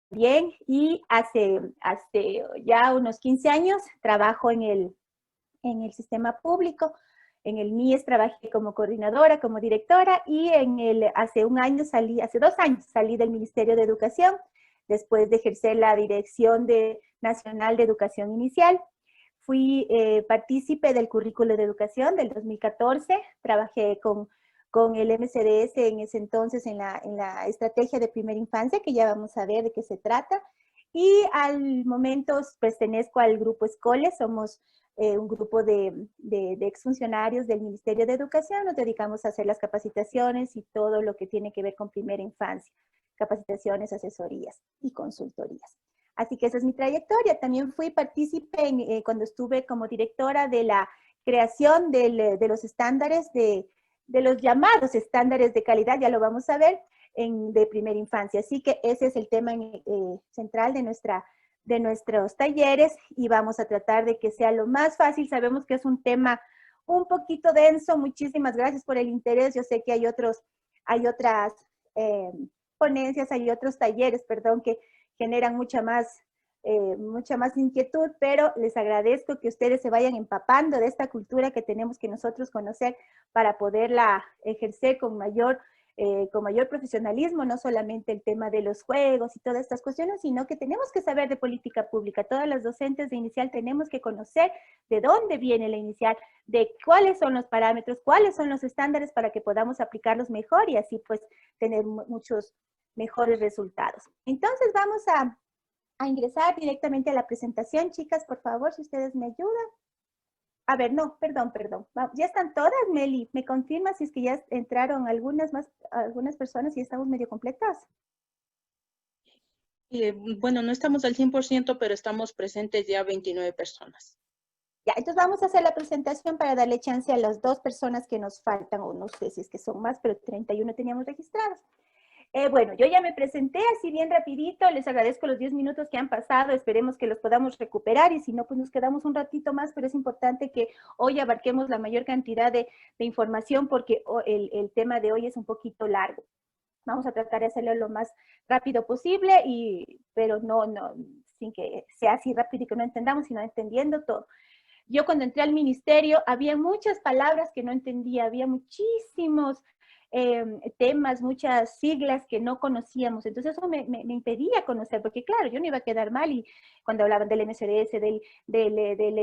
también, y hace ya unos 15 años trabajo en el sistema público. En el MIES trabajé como coordinadora, como directora, y hace 2 años salí del Ministerio de Educación, después de ejercer la Dirección Nacional de Educación Inicial. Fui partícipe del currículo de educación del 2014, trabajé con el MCDS en ese entonces en la estrategia de primera infancia, que ya vamos a ver de qué se trata, y al momento pertenezco al grupo Escoles. Somos un grupo de exfuncionarios del Ministerio de Educación. Nos dedicamos a hacer las capacitaciones y todo lo que tiene que ver con primera infancia, capacitaciones, asesorías y consultorías. Así que esa es mi trayectoria. También fui partícipe cuando estuve como directora de la creación de los estándares, de los llamados estándares de calidad, ya lo vamos a ver, de primera infancia. Así que ese es el tema central de nuestros talleres, y vamos a tratar de que sea lo más fácil. Sabemos que es un tema un poquito denso. Muchísimas gracias por el interés. Yo sé que hay otras ponencias, hay otros talleres, perdón, que generan mucha más inquietud, pero les agradezco que ustedes se vayan empapando de esta cultura que tenemos que nosotros conocer para poderla ejercer con mayor profesionalismo, no solamente el tema de los juegos y todas estas cuestiones, sino que tenemos que saber de política pública. Todas las docentes de inicial tenemos que conocer de dónde viene la inicial, de cuáles son los parámetros, cuáles son los estándares, para que podamos aplicarlos mejor y así pues tener muchos mejores resultados. Entonces vamos a ingresar directamente a la presentación. Chicas, por favor, si ustedes me ayudan. A ver, no, perdón. ¿Ya están todas, Meli? ¿Me confirma si es que ya entraron algunas personas y estamos medio completas? Bueno, no estamos al 100%, pero estamos presentes ya 29 personas. Ya, entonces vamos a hacer la presentación para darle chance a las 2 personas que nos faltan, o no sé si es que son más, pero 31 teníamos registrados. Bueno, yo ya me presenté así bien rapidito. Les agradezco los 10 minutos que han pasado. Esperemos que los podamos recuperar, y si no, pues nos quedamos un ratito más, pero es importante que hoy abarquemos la mayor cantidad de información, porque el tema de hoy es un poquito largo. Vamos a tratar de hacerlo lo más rápido posible, pero no sin que sea así rápido y que no entendamos, sino entendiendo todo. Yo cuando entré al ministerio había muchas palabras que no entendía, había muchísimos temas, muchas siglas que no conocíamos. Entonces eso me impedía conocer, porque claro, yo no iba a quedar mal, y cuando hablaban del MCDS, del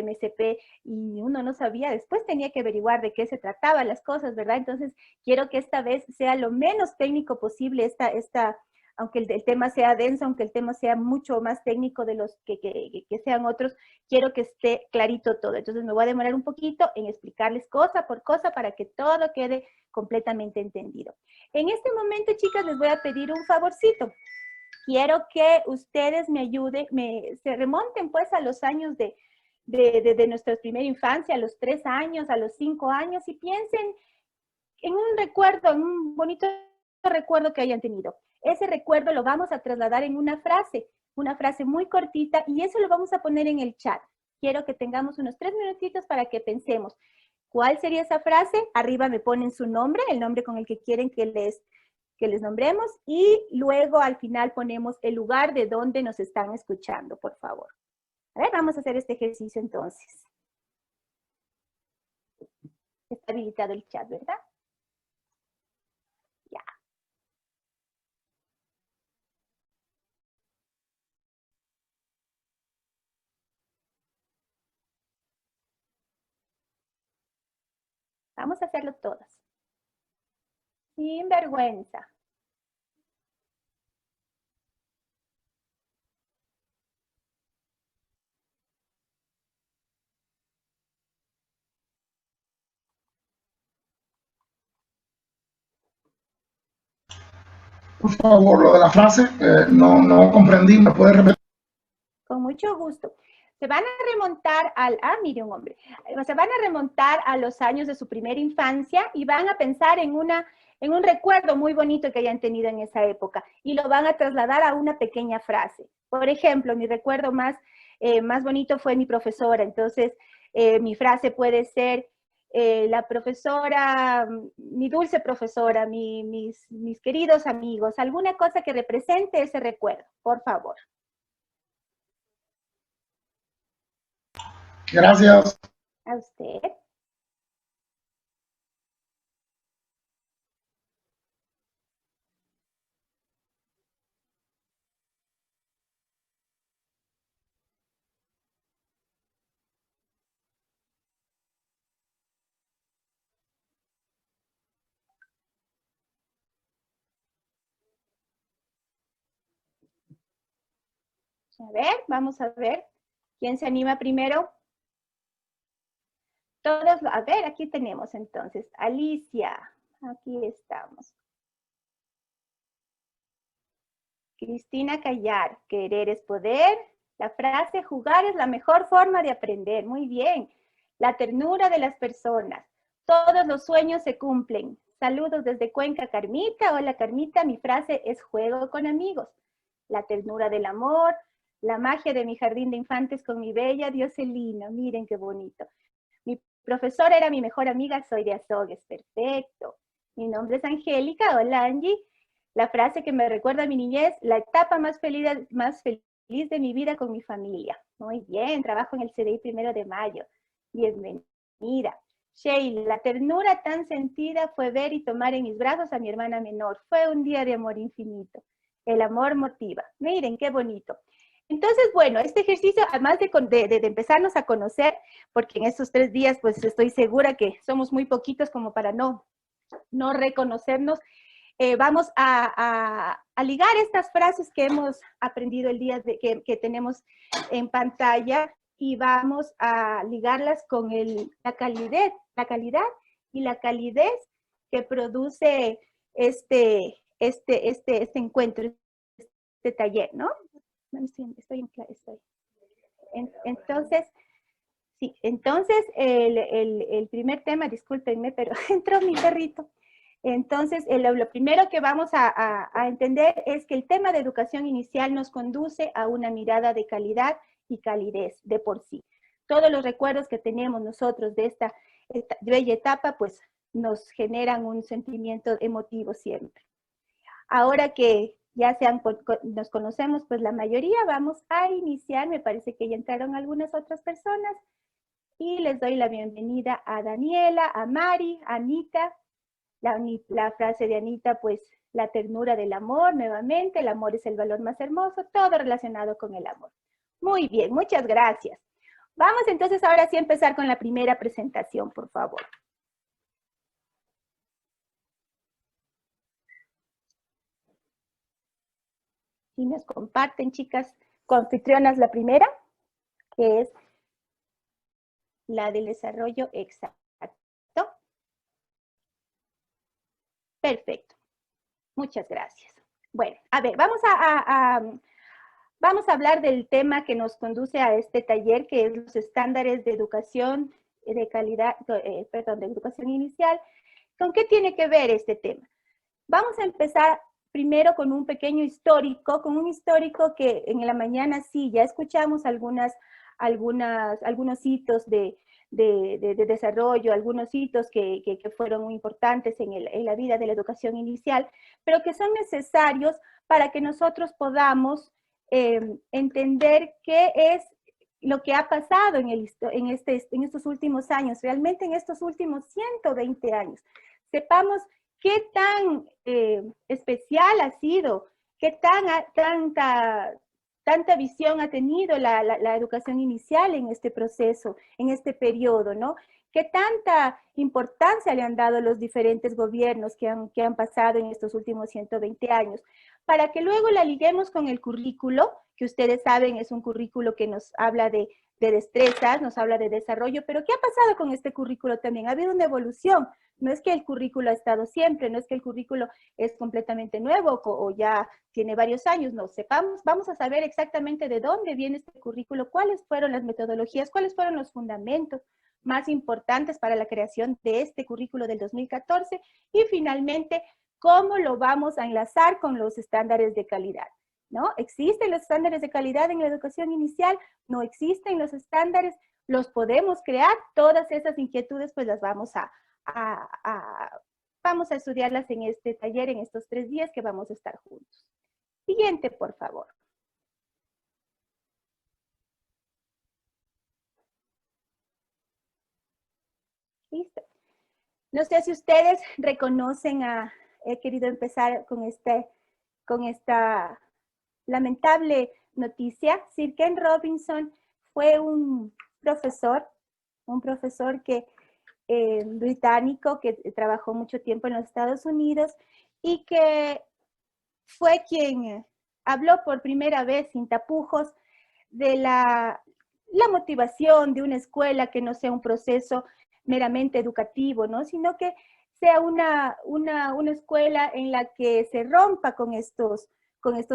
MCP, y uno no sabía, después tenía que averiguar de qué se trataban las cosas, ¿verdad? Entonces quiero que esta vez sea lo menos técnico posible aunque el tema sea denso, aunque el tema sea mucho más técnico de los que sean otros, quiero que esté clarito todo. Entonces me voy a demorar un poquito en explicarles cosa por cosa para que todo quede completamente entendido. En este momento, chicas, les voy a pedir un favorcito. Quiero que ustedes me ayuden, se remonten pues a los años de nuestra primera infancia, a los 3 años, a los 5 años, y piensen en un recuerdo, en un bonito recuerdo que hayan tenido. Ese recuerdo lo vamos a trasladar en una frase muy cortita, y eso lo vamos a poner en el chat. Quiero que tengamos unos 3 minutitos para que pensemos. ¿Cuál sería esa frase? Arriba me ponen su nombre, el nombre con el que quieren que les nombremos, y luego al final ponemos el lugar de donde nos están escuchando, por favor. A ver, vamos a hacer este ejercicio entonces. Está habilitado el chat, ¿verdad? Ya. Vamos a hacerlo todas. Sin vergüenza. Por favor, lo de la frase, no comprendí, ¿me puede repetir? Con mucho gusto. Se van a remontar mire un hombre, se van a remontar a los años de su primera infancia y van a pensar en un recuerdo muy bonito que hayan tenido en esa época, y lo van a trasladar a una pequeña frase. Por ejemplo, mi recuerdo más bonito fue mi profesora. Entonces, mi frase puede ser, la profesora, mi dulce profesora, mis queridos amigos, alguna cosa que represente ese recuerdo, por favor. Gracias. A usted. A ver, vamos a ver. ¿Quién se anima primero? Todos, a ver, aquí tenemos entonces. Alicia, aquí estamos. Cristina Callar, querer es poder. La frase, jugar es la mejor forma de aprender. Muy bien. La ternura de las personas. Todos los sueños se cumplen. Saludos desde Cuenca, Carmita. Hola, Carmita. Mi frase es juego con amigos. La ternura del amor. La magia de mi jardín de infantes con mi bella Dioselina. Miren qué bonito. Mi profesora era mi mejor amiga, soy de Azogues. Perfecto. Mi nombre es Angélica. Hola, Angie. La frase que me recuerda a mi niñez, la etapa más feliz de mi vida con mi familia. Muy bien, trabajo en el CDI 1 de mayo. Bienvenida. Sheila, la ternura tan sentida fue ver y tomar en mis brazos a mi hermana menor. Fue un día de amor infinito. El amor motiva. Miren, qué bonito. Entonces, bueno, este ejercicio, además de empezarnos a conocer, porque en estos 3 días, pues estoy segura que somos muy poquitos como para no reconocernos, vamos a ligar estas frases que hemos aprendido el día que tenemos en pantalla y vamos a ligarlas con la calidad y la calidez que produce este encuentro, este taller, ¿no? Entonces, sí, entonces el primer tema, discúlpenme, pero entró mi perrito. Entonces, lo primero que vamos a entender es que el tema de educación inicial nos conduce a una mirada de calidad y calidez de por sí. Todos los recuerdos que tenemos nosotros de esta bella etapa, pues nos generan un sentimiento emotivo siempre. Ahora que ya nos conocemos, pues la mayoría, vamos a iniciar. Me parece que ya entraron algunas otras personas. Y les doy la bienvenida a Daniela, a Mari, a Anita. La frase de Anita, pues, la ternura del amor, nuevamente, el amor es el valor más hermoso, todo relacionado con el amor. Muy bien, muchas gracias. Vamos entonces ahora sí a empezar con la primera presentación, por favor. Si nos comparten, chicas, coanfitrionas, la primera, que es la del desarrollo exacto. Perfecto. Muchas gracias. Bueno, a ver, vamos a hablar del tema que nos conduce a este taller, que es los estándares de educación de calidad, de educación inicial. ¿Con qué tiene que ver este tema? Vamos a empezar primero con un pequeño histórico, que en la mañana sí, ya escuchamos algunos hitos de desarrollo, algunos hitos que fueron muy importantes en la vida de la educación inicial, pero que son necesarios para que nosotros podamos entender qué es lo que ha pasado en estos últimos años, realmente en estos últimos 120 años. Sepamos qué tan especial ha sido, qué tanta visión ha tenido la educación inicial en este proceso, en este periodo, ¿no? ¿Qué tanta importancia le han dado los diferentes gobiernos que han pasado en estos últimos 120 años? Para que luego la liguemos con el currículo, que ustedes saben es un currículo que nos habla de destrezas, nos habla de desarrollo, pero ¿qué ha pasado con este currículo también? Ha habido una evolución. No es que el currículo ha estado siempre, no es que el currículo es completamente nuevo o ya tiene varios años, no, vamos a saber exactamente de dónde viene este currículo, cuáles fueron las metodologías, cuáles fueron los fundamentos más importantes para la creación de este currículo del 2014 y finalmente cómo lo vamos a enlazar con los estándares de calidad, ¿no? ¿Existen los estándares de calidad en la educación inicial? ¿No existen los estándares? los podemos crear, todas esas inquietudes pues las vamos vamos a estudiarlas en este taller, en estos 3 días que vamos a estar juntos. Siguiente, por favor. Listo. No sé si ustedes reconocen he querido empezar con esta lamentable noticia. Sir Ken Robinson fue un profesor británico que trabajó mucho tiempo en los Estados Unidos y que fue quien habló por primera vez sin tapujos de la motivación de una escuela que no sea un proceso meramente educativo, ¿no? Sino que sea una escuela en la que se rompa con estos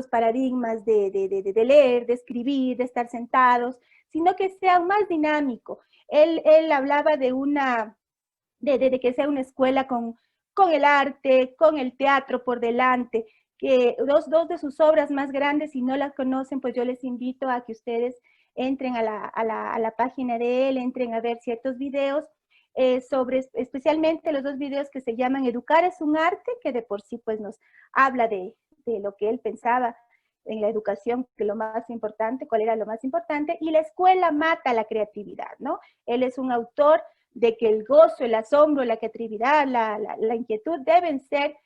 paradigmas de leer, de escribir, de estar sentados, sino que sea más dinámico. Él hablaba de que sea una escuela con el arte, con el teatro por delante, que dos de sus obras más grandes, si no las conocen, pues yo les invito a que ustedes entren a la página de él, entren a ver ciertos videos, especialmente los 2 videos que se llaman Educar es un arte, que de por sí pues nos habla de lo que él pensaba en la educación, que lo más importante, cuál era lo más importante, y La escuela mata la creatividad, ¿no? Él es un autor de que el gozo, el asombro, la creatividad, la inquietud deben ser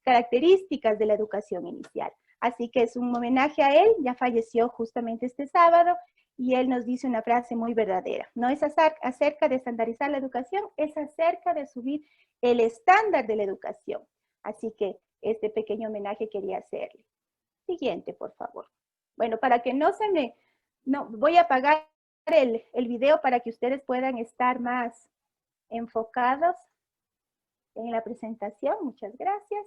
características de la educación inicial. Así que es un homenaje a él, ya falleció justamente este sábado, y él nos dice una frase muy verdadera. No es acerca de estandarizar la educación, es acerca de subir el estándar de la educación. Así que este pequeño homenaje quería hacerle. Siguiente, por favor. Bueno, para que voy a apagar el video para que ustedes puedan estar más enfocados en la presentación. Muchas gracias.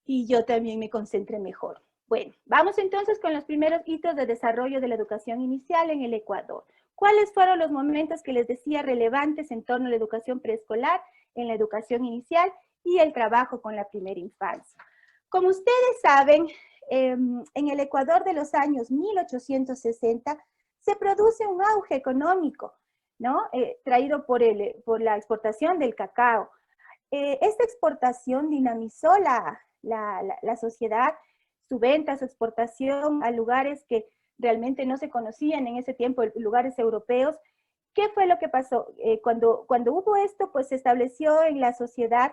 Y yo también me concentré mejor. Bueno, vamos entonces con los primeros hitos de desarrollo de la educación inicial en el Ecuador. ¿Cuáles fueron los momentos que les decía relevantes en torno a la educación preescolar, en la educación inicial y el trabajo con la primera infancia? Como ustedes saben, en el Ecuador de los años 1860 se produce un auge económico, ¿no? Traído por la exportación del cacao. Esta exportación dinamizó la sociedad, su venta, su exportación a lugares que realmente no se conocían en ese tiempo, lugares europeos. ¿Qué fue lo que pasó? Cuando hubo esto, pues se estableció en la sociedad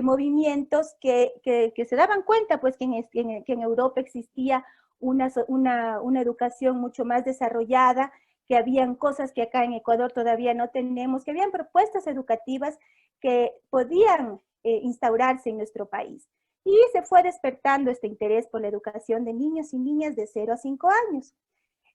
movimientos que se daban cuenta pues que en Europa existía una educación mucho más desarrollada, que habían cosas que acá en Ecuador todavía no tenemos, que habían propuestas educativas que podían instaurarse en nuestro país. Y se fue despertando este interés por la educación de niños y niñas de 0 a 5 años.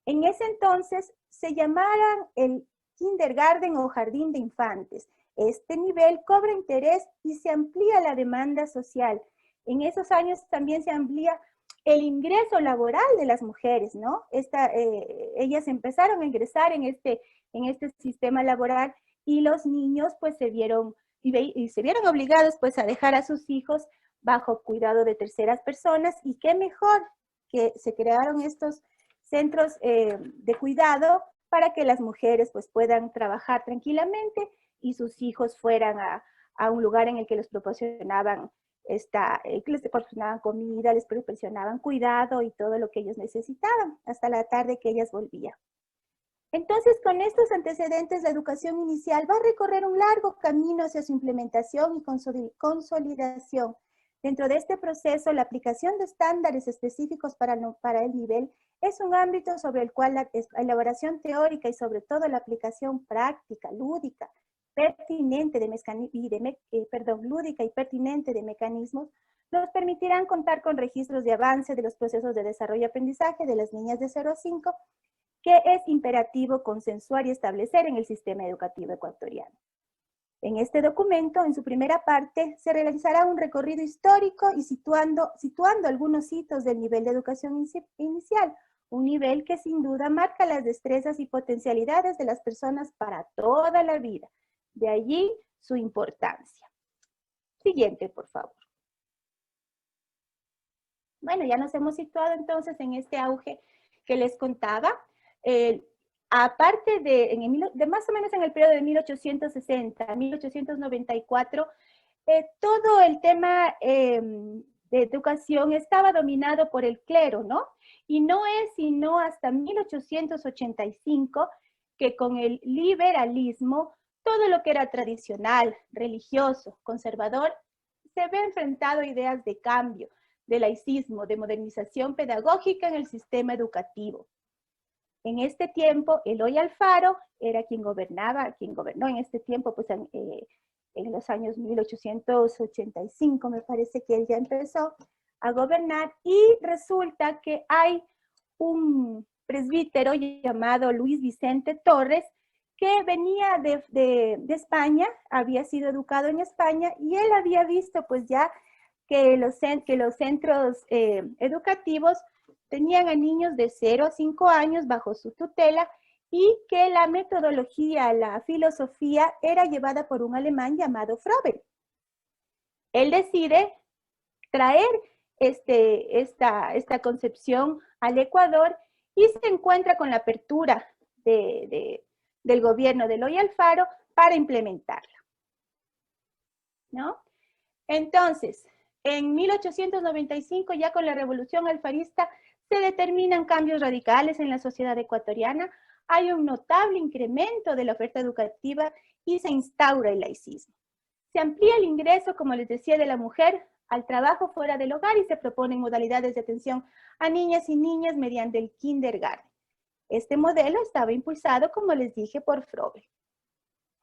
En ese entonces se llamaban el kindergarten o jardín de infantes. Este nivel cobra interés y se amplía la demanda social. En esos años también se amplía el ingreso laboral de las mujeres, ¿no? Ellas empezaron a ingresar en este sistema laboral y los niños pues se vieron obligados pues a dejar a sus hijos bajo cuidado de terceras personas, y qué mejor que se crearon estos centros de cuidado para que las mujeres pues puedan trabajar tranquilamente y sus hijos fueran a un lugar en el que les proporcionaban comida, les proporcionaban cuidado y todo lo que ellos necesitaban hasta la tarde que ellas volvían. Entonces, con estos antecedentes, la educación inicial va a recorrer un largo camino hacia su implementación y consolidación. Dentro de este proceso, la aplicación de estándares específicos para el nivel es un ámbito sobre el cual la elaboración teórica y sobre todo la aplicación práctica, lúdica, pertinente lúdica y pertinente de mecanismos nos permitirán contar con registros de avance de los procesos de desarrollo y aprendizaje de las niñas de 0 a 5, que es imperativo consensuar y establecer en el sistema educativo ecuatoriano. En este documento, en su primera parte, se realizará un recorrido histórico y situando algunos hitos del nivel de educación inicial, un nivel que sin duda marca las destrezas y potencialidades de las personas para toda la vida. De allí su importancia. Siguiente, por favor. Bueno, ya nos hemos situado entonces en este auge que les contaba. aparte de más o menos en el periodo de 1860 a 1894, todo el tema de educación estaba dominado por el clero, ¿no? Y no es sino hasta 1885 que con el liberalismo, todo lo que era tradicional, religioso, conservador, se ve enfrentado a ideas de cambio, de laicismo, de modernización pedagógica en el sistema educativo. En este tiempo, Eloy Alfaro era quien gobernó en este tiempo, pues en los años 1885, me parece que él ya empezó a gobernar, y resulta que hay un presbítero llamado Luis Vicente Torres, que venía de España, había sido educado en España, y él había visto pues ya que los centros educativos tenían a niños de 0 a 5 años bajo su tutela, y que la metodología, la filosofía era llevada por un alemán llamado Froben. Él decide traer esta concepción al Ecuador y se encuentra con la apertura del gobierno de Eloy Alfaro para implementarla, ¿no? Entonces, en 1895, ya con la revolución alfarista, se determinan cambios radicales en la sociedad ecuatoriana, hay un notable incremento de la oferta educativa y se instaura el laicismo. Se amplía el ingreso, como les decía, de la mujer al trabajo fuera del hogar y se proponen modalidades de atención a niñas y niñas mediante el kindergarten. Este modelo estaba impulsado, como les dije, por Froben.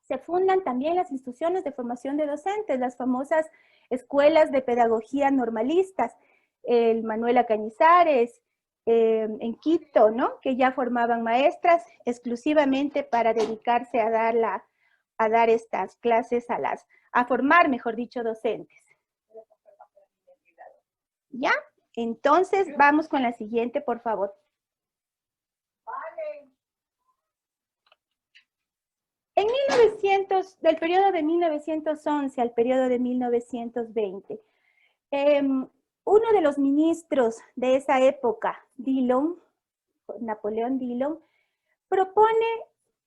Se fundan también las instituciones de formación de docentes, las famosas escuelas de pedagogía normalistas, el Manuela Cañizares, en Quito, ¿no? Que ya formaban maestras exclusivamente para dedicarse a dar estas clases a formar, mejor dicho, docentes. ¿Ya? Entonces, vamos con la siguiente, por favor. En del periodo de 1911 al periodo de 1920, uno de los ministros de esa época, Napoleón Dillon, propone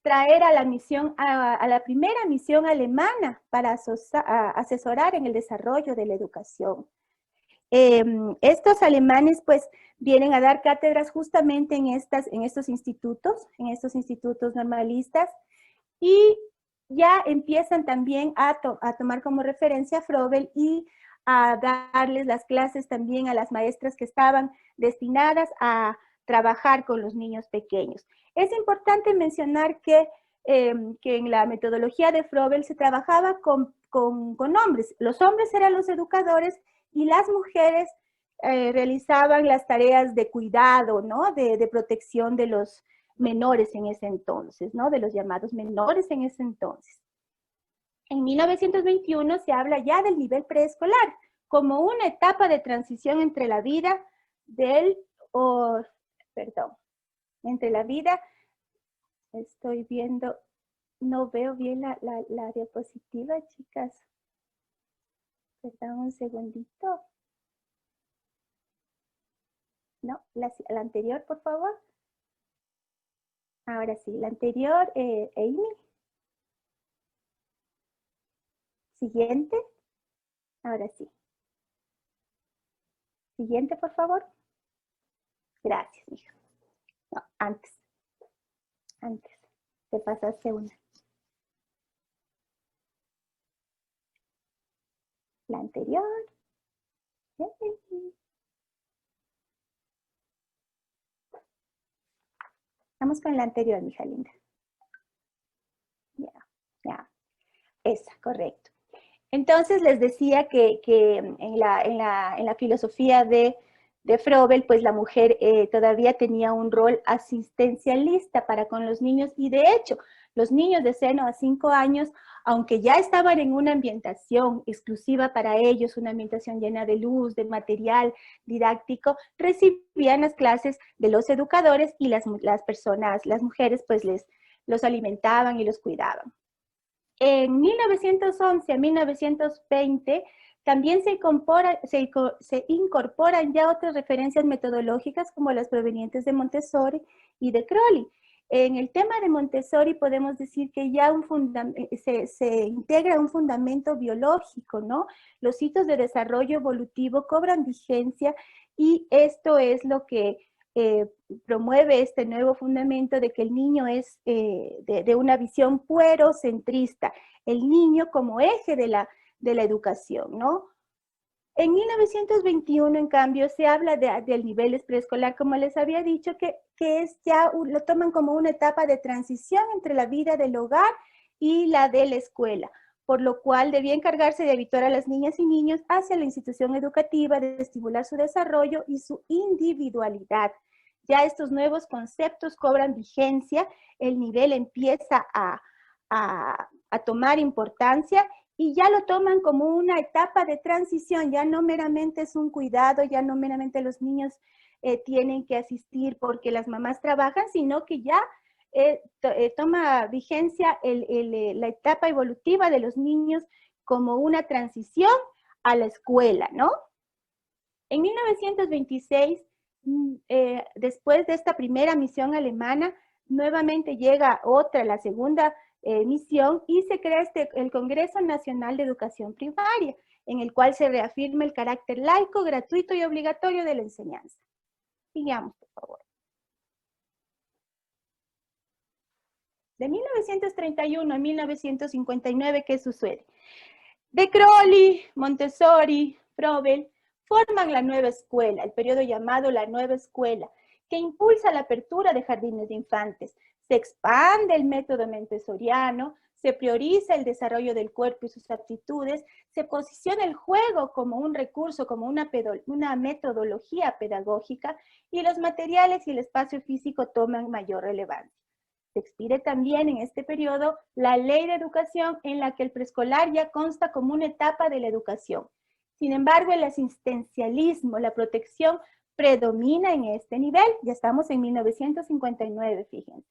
traer a la primera misión alemana para asesorar en el desarrollo de la educación. Estos alemanes pues vienen a dar cátedras justamente en estos institutos normalistas, y ya empiezan también a tomar como referencia a Froben y a darles las clases también a las maestras que estaban destinadas a trabajar con los niños pequeños. Es importante mencionar que en la metodología de Froben se trabajaba con hombres. Los hombres eran los educadores y las mujeres realizaban las tareas de cuidado, ¿no? De protección de los menores en ese entonces, ¿no? De los llamados menores en ese entonces. En 1921 se habla ya del nivel preescolar como una etapa de transición entre la vida estoy viendo, no veo bien la diapositiva, chicas. Perdón, un segundito. No, la anterior, por favor. Ahora sí, la anterior, Amy. Siguiente. Ahora sí. Siguiente, por favor. Gracias, hija. No, antes. Te pasaste una. La anterior. Vamos con la anterior, mija linda. Ya. Esa, correcto. Entonces les decía que en la filosofía de Froben, pues la mujer todavía tenía un rol asistencialista para con los niños, y de hecho, los niños de 0 a 5 años, aunque ya estaban en una ambientación exclusiva para ellos, una ambientación llena de luz, de material didáctico, recibían las clases de los educadores, y las mujeres, pues los alimentaban y los cuidaban. En 1911 a 1920 también se incorporan ya otras referencias metodológicas como las provenientes de Montessori y de Crowley. En el tema de Montessori podemos decir que ya se integra un fundamento biológico, ¿no? Los hitos de desarrollo evolutivo cobran vigencia y esto es lo que promueve este nuevo fundamento de que el niño es de una visión puerocentrista, el niño como eje de la educación, ¿no? En 1921, en cambio, se habla del nivel preescolar, como les había dicho, que es ya, lo toman como una etapa de transición entre la vida del hogar y la de la escuela, por lo cual debía encargarse de habituar a las niñas y niños hacia la institución educativa, de estimular su desarrollo y su individualidad. Ya estos nuevos conceptos cobran vigencia, el nivel empieza a tomar importancia y ya lo toman como una etapa de transición, ya no meramente es un cuidado, ya no meramente los niños tienen que asistir porque las mamás trabajan, sino que ya toma vigencia la etapa evolutiva de los niños como una transición a la escuela, ¿no? En 1926, después de esta primera misión alemana, nuevamente llega otra, la segunda misión, y se crea el Congreso Nacional de Educación Primaria, en el cual se reafirma el carácter laico, gratuito y obligatorio de la enseñanza. Sigamos, por favor. De 1931 a 1959, ¿qué sucede? De Crowley, Montessori, Froebel forman la nueva escuela, el periodo llamado la nueva escuela, que impulsa la apertura de jardines de infantes. Se expande el método montessoriano, se prioriza el desarrollo del cuerpo y sus aptitudes, se posiciona el juego como un recurso, como una metodología pedagógica, y los materiales y el espacio físico toman mayor relevancia. Se expide también en este periodo la Ley de Educación, en la que el preescolar ya consta como una etapa de la educación. Sin embargo, el asistencialismo, la protección, predomina en este nivel. Ya estamos en 1959, fíjense.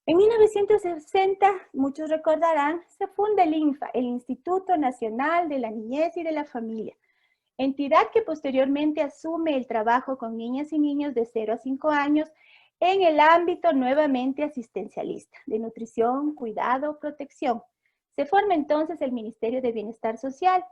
En 1960, muchos recordarán, se funda el INFA, el Instituto Nacional de la Niñez y de la Familia, entidad que posteriormente asume el trabajo con niñas y niños de 0 a 5 años en el ámbito nuevamente asistencialista, de nutrición, cuidado, protección. Se forma entonces el Ministerio de Bienestar Social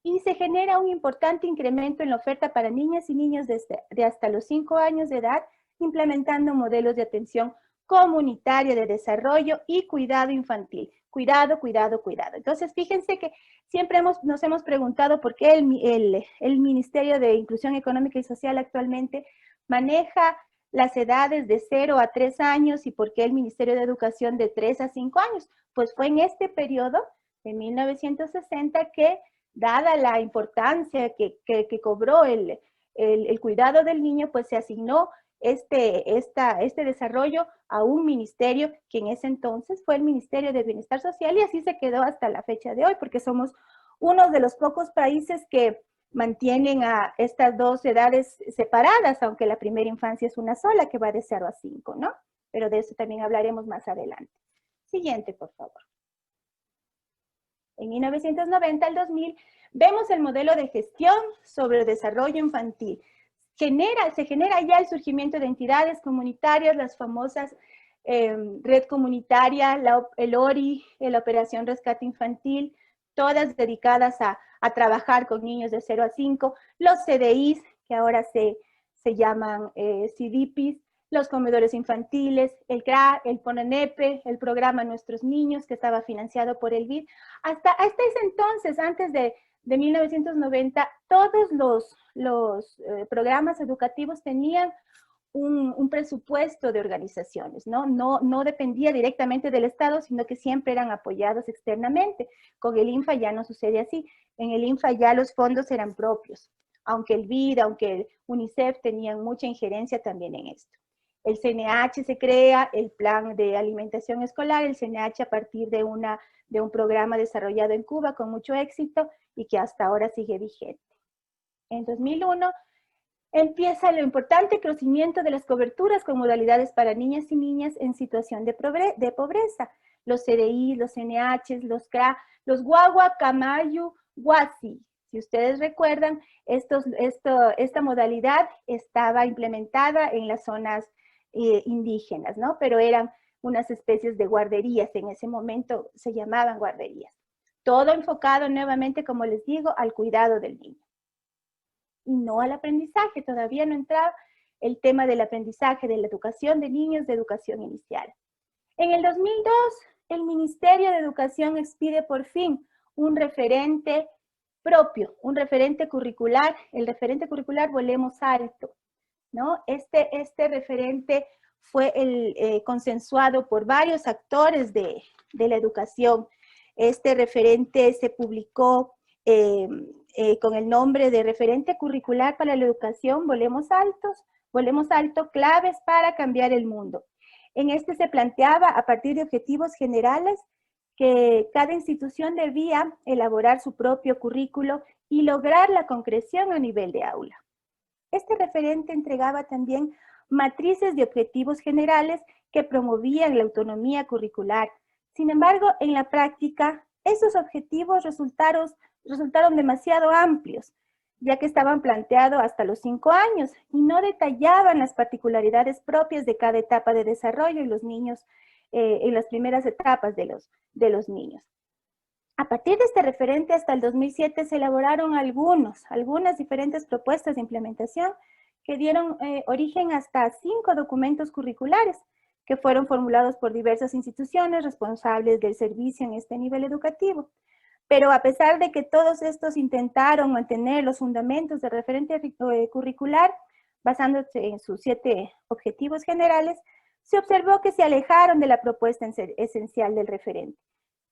y se genera un importante incremento en la oferta para niñas y niños de hasta los 5 años de edad, implementando modelos de atención comunitaria de desarrollo y cuidado infantil. Cuidado, cuidado, cuidado. Entonces, fíjense que siempre nos hemos preguntado por qué el Ministerio de Inclusión Económica y Social actualmente maneja las edades de 0 a 3 años y por qué el Ministerio de Educación de 3 a 5 años. Pues fue en este periodo, de 1960, que, dada la importancia que cobró el cuidado del niño, pues se asignó este desarrollo a un ministerio que en ese entonces fue el Ministerio de Bienestar Social, y así se quedó hasta la fecha de hoy, porque somos uno de los pocos países que mantienen a estas dos edades separadas, aunque la primera infancia es una sola, que va de 0 a 5, ¿no? Pero de eso también hablaremos más adelante. Siguiente, por favor. En 1990 al 2000, vemos el modelo de gestión sobre el desarrollo infantil. Se genera ya el surgimiento de entidades comunitarias, las famosas Red Comunitaria, el ORI, la Operación Rescate Infantil, todas dedicadas a trabajar con niños de 0 a 5, los CDIs, que ahora se llaman CDPs, los comedores infantiles, el CRA, el PONANEPE, el programa Nuestros Niños, que estaba financiado por el BID. Hasta ese entonces, antes de 1990, todos los programas educativos tenían un presupuesto de organizaciones, ¿no? No dependía directamente del Estado, sino que siempre eran apoyados externamente. Con el INFA ya no sucede así. En el INFA ya los fondos eran propios, aunque el BID, aunque el UNICEF tenían mucha injerencia también en esto. El CNH se crea, el Plan de Alimentación Escolar, el CNH a partir de un programa desarrollado en Cuba con mucho éxito y que hasta ahora sigue vigente. En 2001 empieza lo importante crecimiento de las coberturas con modalidades para niñas y niñas en situación de pobreza. Los CDI, los CNH, los CRA, los Guagua, Camayu, Guasi. Si ustedes recuerdan, esta modalidad estaba implementada en las zonas indígenas, ¿no? Pero eran unas especies de guarderías, en ese momento se llamaban guarderías. Todo enfocado nuevamente, como les digo, al cuidado del niño. Y no al aprendizaje, todavía no entraba el tema del aprendizaje, de la educación de niños, de educación inicial. En el 2002, el Ministerio de Educación expide por fin un referente propio, un referente curricular, el referente curricular Volemos Alto, ¿no? Este referente fue consensuado por varios actores de la educación. Este referente se publicó con el nombre de Referente Curricular para la Educación Volemos Alto, claves para cambiar el mundo. En este se planteaba, a partir de objetivos generales, que cada institución debía elaborar su propio currículo y lograr la concreción a nivel de aula. Este referente entregaba también matrices de objetivos generales que promovían la autonomía curricular. Sin embargo, en la práctica, esos objetivos resultaron demasiado amplios, ya que estaban planteados hasta los 5 años y no detallaban las particularidades propias de cada etapa de desarrollo en los niños, en las primeras etapas de los niños. A partir de este referente, hasta el 2007 se elaboraron algunas diferentes propuestas de implementación que dieron origen hasta 5 documentos curriculares que fueron formulados por diversas instituciones responsables del servicio en este nivel educativo. Pero a pesar de que todos estos intentaron mantener los fundamentos del referente curricular, basándose en sus 7 objetivos generales, se observó que se alejaron de la propuesta esencial del referente.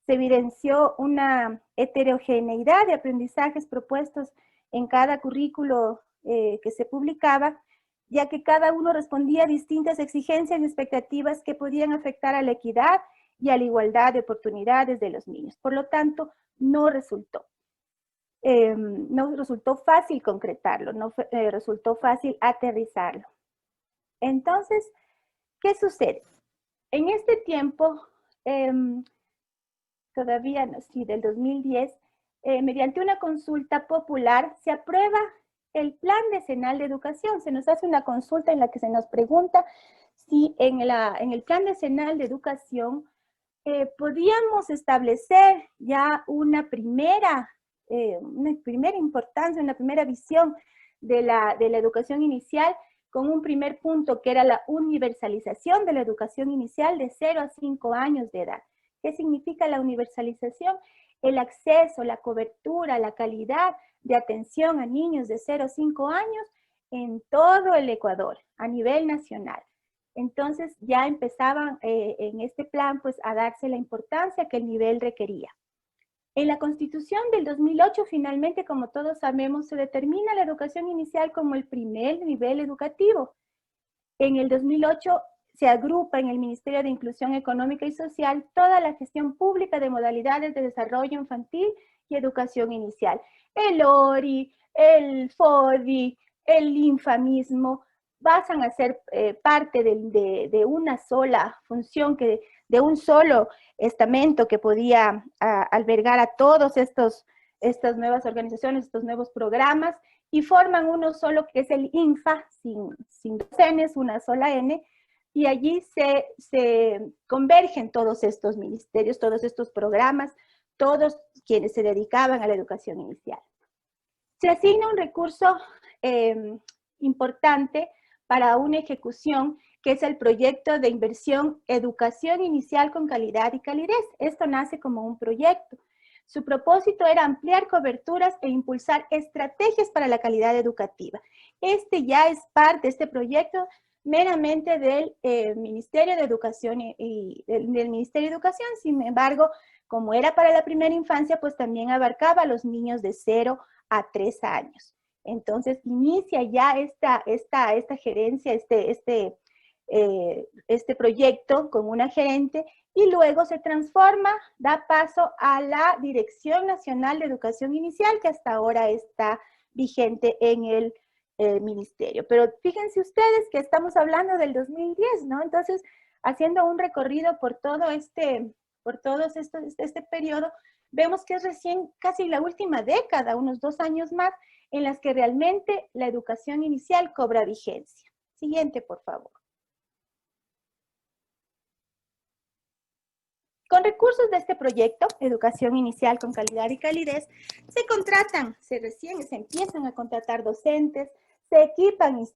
Se evidenció una heterogeneidad de aprendizajes propuestos en cada currículo que se publicaba, ya que cada uno respondía a distintas exigencias y expectativas que podían afectar a la equidad y a la igualdad de oportunidades de los niños. Por lo tanto, no resultó fácil concretarlo, no resultó fácil aterrizarlo. Entonces, ¿qué sucede? En este tiempo, todavía no, sí, del 2010, mediante una consulta popular se aprueba el Plan Decenal de Educación. Se nos hace una consulta en la que se nos pregunta si en el Plan Decenal de Educación podíamos establecer ya una primera importancia, una primera visión de la educación inicial, con un primer punto que era la universalización de la educación inicial de 0 a 5 años de edad. ¿Qué significa la universalización? El acceso, la cobertura, la calidad de atención a niños de 0 a 5 años en todo el Ecuador, a nivel nacional. Entonces ya empezaban en este plan pues a darse la importancia que el nivel requería. En la Constitución del 2008, finalmente, como todos sabemos, se determina la educación inicial como el primer nivel educativo. En el 2008 se agrupa en el Ministerio de Inclusión Económica y Social toda la gestión pública de modalidades de desarrollo infantil y educación inicial. El ORI, el FODI, el Infamismo, pasan a ser parte de una sola función, de un solo estamento que podía albergar a todos estas nuevas organizaciones, estos nuevos programas, y forman uno solo que es el INFA, sin dos Ns, una sola N, y allí se convergen todos estos ministerios, todos estos programas, todos quienes se dedicaban a la educación inicial. Se asigna un recurso importante para una ejecución, que es el proyecto de inversión Educación Inicial con Calidad y Calidez. Esto nace como un proyecto. Su propósito era ampliar coberturas e impulsar estrategias para la calidad educativa. Este ya es parte, este proyecto, meramente del Ministerio de Educación del Ministerio de Educación. Sin embargo, como era para la primera infancia, pues también abarcaba a los niños de 0 a 3 años. Entonces inicia ya esta gerencia, este proyecto con una gerente, y luego se transforma, da paso a la Dirección Nacional de Educación Inicial, que hasta ahora está vigente en el ministerio. Pero fíjense ustedes que estamos hablando del 2010, ¿no? Entonces, haciendo un recorrido por todo este periodo, vemos que es recién casi la última década, unos 2 años más, en las que realmente la educación inicial cobra vigencia. Siguiente, por favor. Con recursos de este proyecto, Educación Inicial con Calidad y Calidez, se contratan, se empiezan a contratar docentes, se equipan